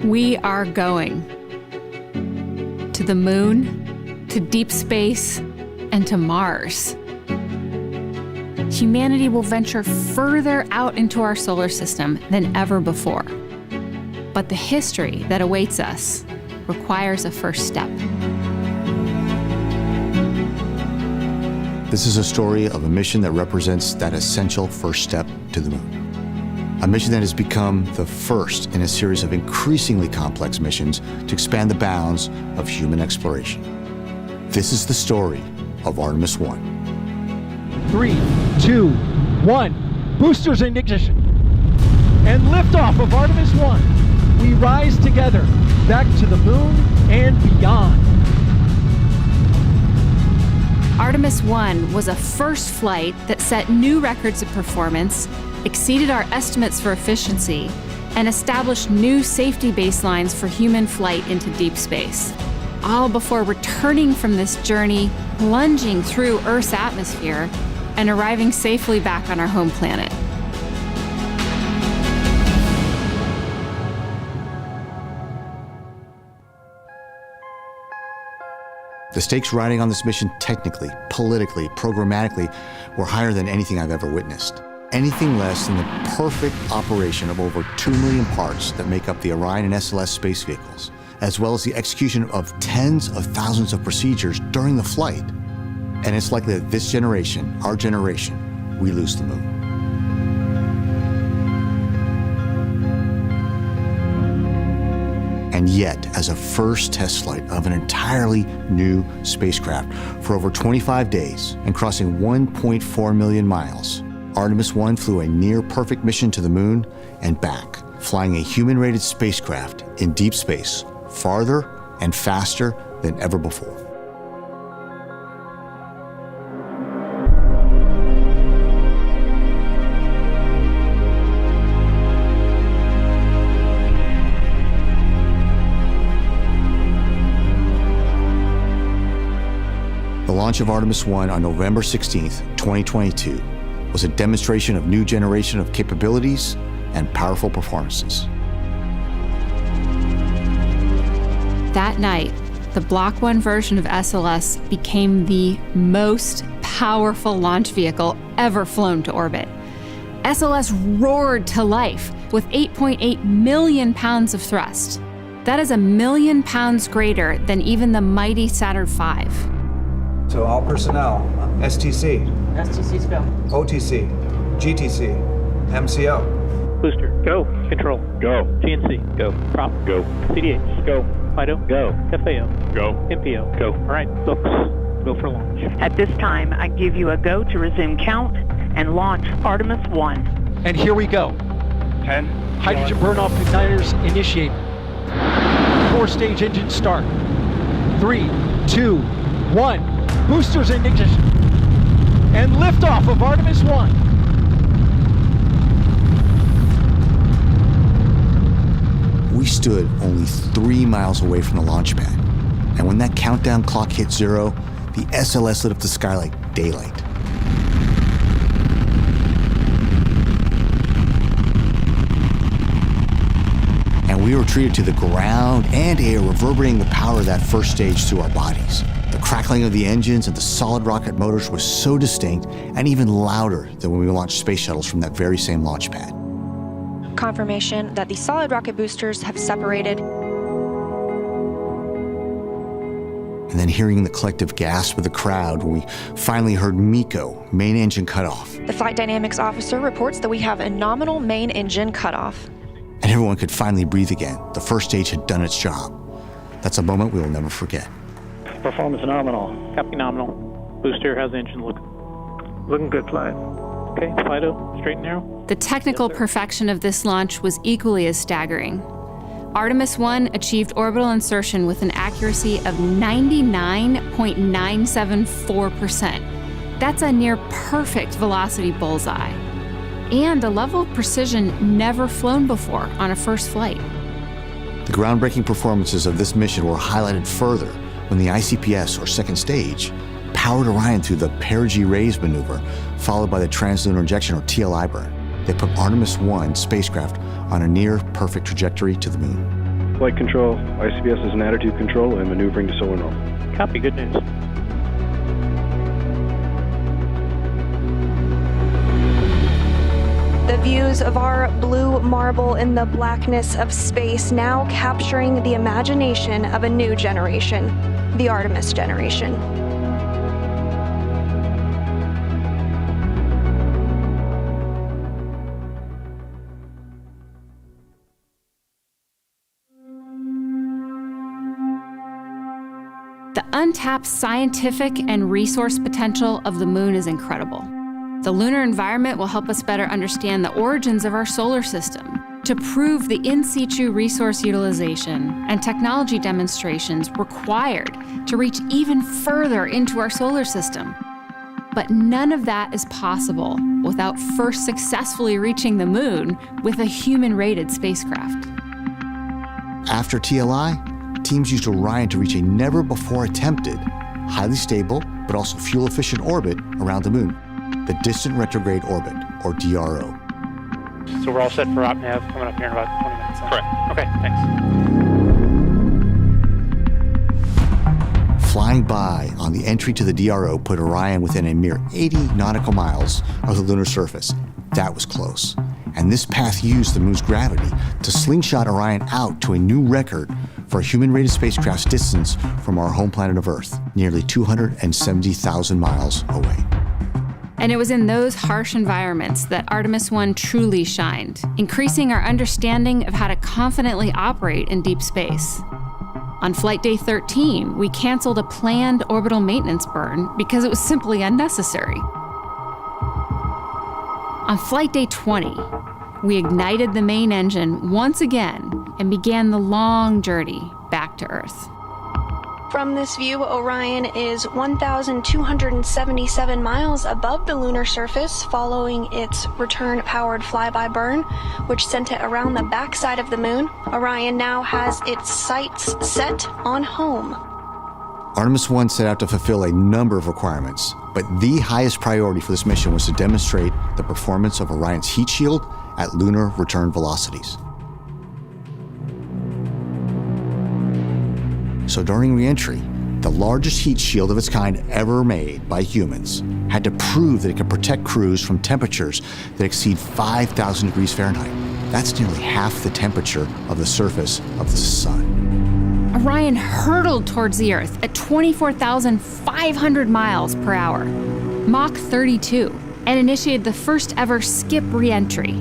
We are going to the moon, to deep space, and to Mars. Humanity will venture further out into our solar system than ever before. But the history that awaits us requires a first step. This is a story of a mission that represents that essential first step to the moon. A mission that has become the first in a series of increasingly complex missions to expand the bounds of human exploration. This is the story of Artemis I. 3, 2, 1. Boosters in ignition. And liftoff of Artemis I. We rise together back to the moon and beyond. Artemis I was a first flight that set new records of performance, exceeded our estimates for efficiency, and established new safety baselines for human flight into deep space. All before returning from this journey, plunging through Earth's atmosphere, and arriving safely back on our home planet. The stakes riding on this mission technically, politically, programmatically, were higher than anything I've ever witnessed. Anything less than the perfect operation of over 2 million parts that make up the Orion and SLS space vehicles, as well as the execution of tens of thousands of procedures during the flight. And it's likely that this generation, our generation, we lose the moon. And yet, as a first test flight of an entirely new spacecraft for over 25 days and crossing 1.4 million miles, Artemis I flew a near-perfect mission to the moon and back, flying a human-rated spacecraft in deep space farther and faster than ever before. The launch of Artemis I on November 16th, 2022, was a demonstration of new generation of capabilities and powerful performances. That night, the Block 1 version of SLS became the most powerful launch vehicle ever flown to orbit. SLS roared to life with 8.8 million pounds of thrust. That is 1 million pounds greater than even the mighty Saturn V. So all personnel, STC, STC's go. OTC, GTC, MCO. Booster, go. Control, go. GNC, go. Prop, go. CDH, go. FIDO, go. FAO, go. MPO, go. All right, folks, go for launch. At this time, I give you a go to resume count and launch Artemis I. And here we go. 10. Hydrogen burn-off igniters initiate. 4-stage engine start. 3, 2, 1. Boosters in ignition. And liftoff of Artemis I. We stood only 3 miles away from the launch pad. And when that countdown clock hit 0, the SLS lit up the sky like daylight. And we were treated to the ground and air reverberating the power of that first stage through our bodies. The crackling of the engines and the solid rocket motors was so distinct and even louder than when we launched space shuttles from that very same launch pad. Confirmation that the solid rocket boosters have separated. And then hearing the collective gasp of the crowd when we finally heard MECO, main engine cutoff. The flight dynamics officer reports that we have a nominal main engine cutoff. And everyone could finally breathe again. The first stage had done its job. That's a moment we will never forget. Performance nominal. Copy nominal. Booster, how's the engine looking? Looking good, flying. Okay, FIDO, straight and narrow. The technical perfection of this launch was equally as staggering. Artemis I achieved orbital insertion with an accuracy of 99.974%. That's a near perfect velocity bullseye, and a level of precision never flown before on a first flight. The groundbreaking performances of this mission were highlighted further when the ICPS, or second stage, powered Orion through the perigee raise maneuver, followed by the translunar injection, or TLI burn. They put Artemis I spacecraft on a near-perfect trajectory to the moon. flight control. ICBS is an attitude control and maneuvering to solar normal. Copy, good news. The views of our blue marble in the blackness of space now capturing the imagination of a new generation, the Artemis generation. The untapped scientific and resource potential of the moon is incredible. The lunar environment will help us better understand the origins of our solar system, to prove the in situ resource utilization and technology demonstrations required to reach even further into our solar system. But none of that is possible without first successfully reaching the moon with a human-rated spacecraft. After TLI, teams used Orion to reach a never-before-attempted, highly stable, but also fuel-efficient orbit around the moon, the Distant Retrograde Orbit, or DRO. So we're all set for OpNav coming up here in about 20 minutes. Correct. Okay, thanks. Flying by on the entry to the DRO put Orion within a mere 80 nautical miles of the lunar surface. That was close. And this path used the moon's gravity to slingshot Orion out to a new record for a human-rated spacecraft's distance from our home planet of Earth, nearly 270,000 miles away. And it was in those harsh environments that Artemis I truly shined, increasing our understanding of how to confidently operate in deep space. On flight day 13, we canceled a planned orbital maintenance burn because it was simply unnecessary. On flight day 20, we ignited the main engine once again and began the long journey back to Earth. From this view, Orion is 1,277 miles above the lunar surface following its return-powered flyby burn, which sent it around the backside of the moon. Orion now has its sights set on home. Artemis I set out to fulfill a number of requirements, but the highest priority for this mission was to demonstrate the performance of Orion's heat shield at lunar return velocities. So during re-entry, the largest heat shield of its kind ever made by humans had to prove that it could protect crews from temperatures that exceed 5,000 degrees Fahrenheit. That's nearly half the temperature of the surface of the sun. Orion hurtled towards the Earth at 24,500 miles per hour, Mach 32, and initiated the first ever skip re-entry.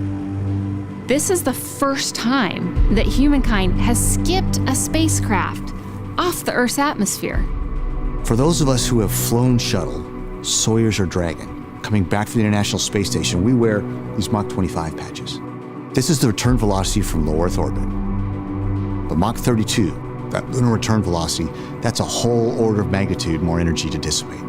This is the first time that humankind has skipped a spacecraft off the Earth's atmosphere. For those of us who have flown shuttle, Soyuz or Dragon, coming back from the International Space Station, we wear these Mach 25 patches. This is the return velocity from low Earth orbit. But Mach 32, that lunar return velocity, that's a whole order of magnitude more energy to dissipate.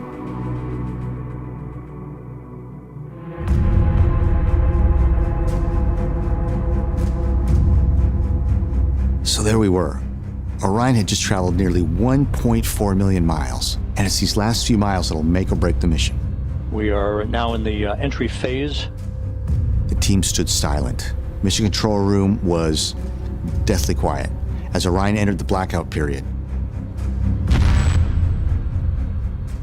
So there we were. Orion had just traveled nearly 1.4 million miles, and it's these last few miles that'll make or break the mission. We are now in the entry phase. The team stood silent. Mission control room was deathly quiet as Orion entered the blackout period.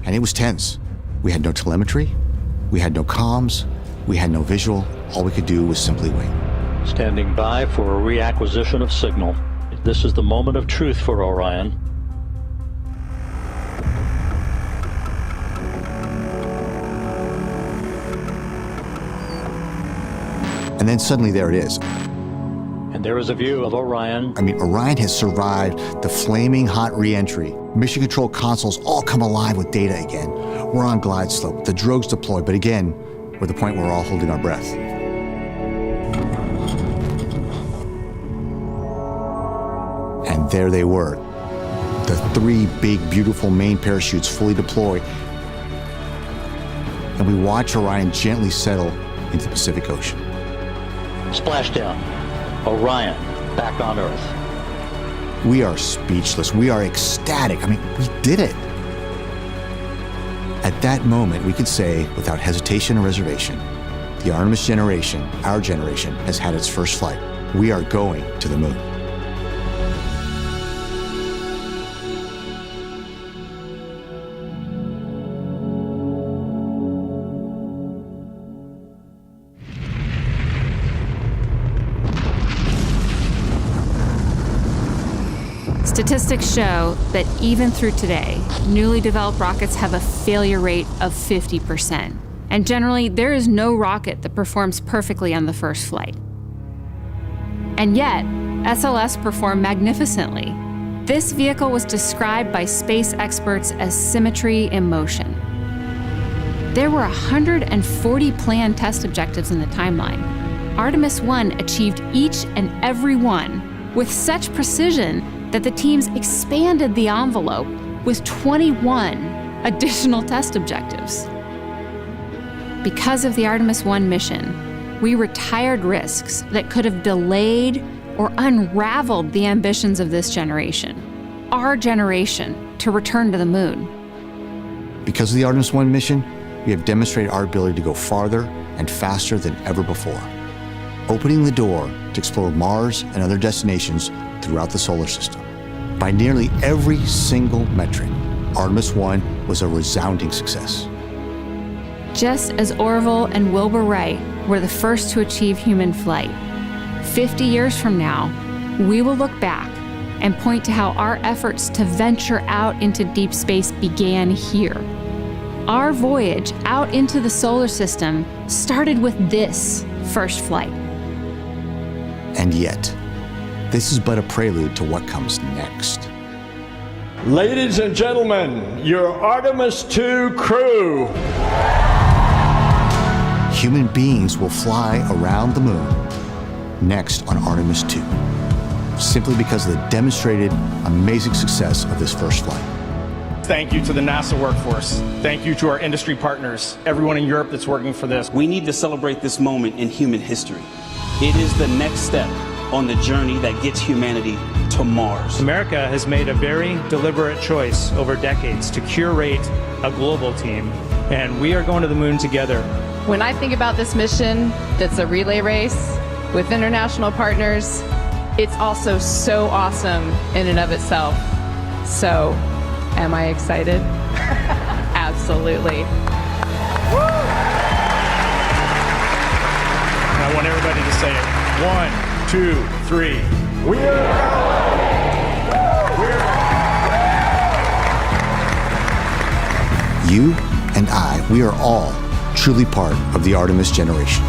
And it was tense. We had no telemetry, we had no comms, we had no visual. All we could do was simply wait. Standing by for a reacquisition of signal. This is the moment of truth for Orion. And then suddenly there it is. And there is a view of Orion. Orion has survived the flaming hot re-entry. Mission control consoles all come alive with data again. We're on glide slope, the drogue's deployed, but again, we're at the point where we're all holding our breath. And there they were, the three big, beautiful main parachutes fully deployed. And we watch Orion gently settle into the Pacific Ocean. Splashdown. Orion, back on Earth. We are speechless. We are ecstatic. We did it. At that moment, we could say, without hesitation or reservation, the Artemis generation, our generation, has had its first flight. We are going to the moon. Statistics show that even through today, newly developed rockets have a failure rate of 50%. And generally, there is no rocket that performs perfectly on the first flight. And yet, SLS performed magnificently. This vehicle was described by space experts as symmetry in motion. There were 140 planned test objectives in the timeline. Artemis I achieved each and every one with such precision that the teams expanded the envelope with 21 additional test objectives. Because of the Artemis I mission, we retired risks that could have delayed or unraveled the ambitions of this generation, our generation, to return to the moon. Because of the Artemis I mission, we have demonstrated our ability to go farther and faster than ever before, opening the door to explore Mars and other destinations throughout the solar system. By nearly every single metric, Artemis I was a resounding success. Just as Orville and Wilbur Wright were the first to achieve human flight, 50 years from now, we will look back and point to how our efforts to venture out into deep space began here. Our voyage out into the solar system started with this first flight. And yet, this is but a prelude to what comes next. Ladies and gentlemen, your Artemis II crew. Human beings will fly around the moon next on Artemis II, simply because of the demonstrated amazing success of this first flight. Thank you to the NASA workforce. Thank you to our industry partners, everyone in Europe that's working for this. We need to celebrate this moment in human history. It is the next step on the journey that gets humanity to Mars. America has made a very deliberate choice over decades to curate a global team, and we are going to the moon together. When I think about this mission that's a relay race with international partners, it's also so awesome in and of itself. So, am I excited? Absolutely. I want everybody to say it. 1, 2, 3. You and I, we are all truly part of the Artemis generation.